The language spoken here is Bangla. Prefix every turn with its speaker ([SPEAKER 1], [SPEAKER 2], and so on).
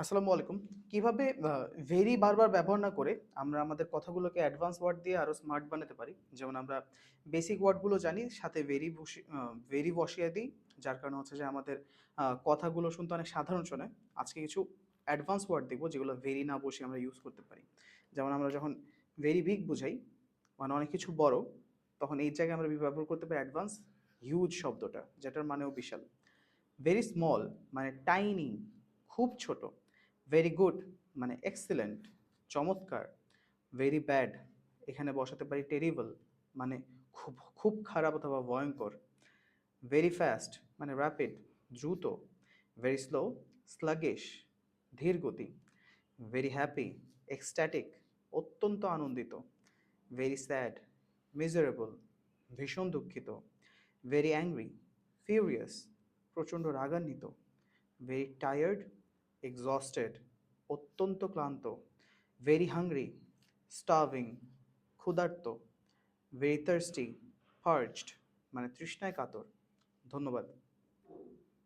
[SPEAKER 1] আসসালামু আলাইকুম। কিভাবে ভেরি বারবার ব্যবহার না করে আমরা আমাদের কথাগুলোকে অ্যাডভান্স ওয়ার্ড দিয়ে আরো স্মার্ট বানাতে পারি। যেমন আমরা বেসিক ওয়ার্ডগুলো জানি, সাথে ভেরি বসিয়ে দিই। যার কারণে হচ্ছে যে আমাদের কথাগুলো শুনতে অনেক সাধারণ শোনায়। আজকে কিছু অ্যাডভান্স ওয়ার্ড দেখব যেগুলো ভেরি না বসিয়ে আমরা ইউজ করতে পারি। যেমন আমরা যখন ভেরি বিগ বুঝাই, মানে অনেক কিছু বড়, তখন এই জায়গায় আমরা ব্যবহার করতে পারি অ্যাডভান্স হিউজ শব্দটা, যেটার মানেও বিশাল। ভেরি স্মল মানে টাইনি, খুব ছোট। ভেরি গুড মানে এক্সিলেন্ট, চমৎকার। ভেরি ব্যাড, এখানে বসাতে পারি টেরিবল, মানে খুব খুব খারাপ অথবা ভয়ঙ্কর। ভেরি ফাস্ট মানে র্যাপিড, দ্রুত। ভেরি স্লো, স্লাগিশ, ধীর গতি। ভেরি হ্যাপি, এক্সট্যাটিক, অত্যন্ত আনন্দিত। ভেরি স্যাড, মিজারেবল, ভীষণ দুঃখিত। ভেরি অ্যাংরি, ফিউরিয়াস, প্রচণ্ড রাগান্বিত। ভেরি টায়ার্ড, এক্সস্টেড, অত্যন্ত ক্লান্ত। ভেরি হাংরি, স্টার্ভিং, ক্ষুধার্ত। ভেরি থার্স্টি, পার্চড মানে তৃষ্ণায় কাতর। ধন্যবাদ।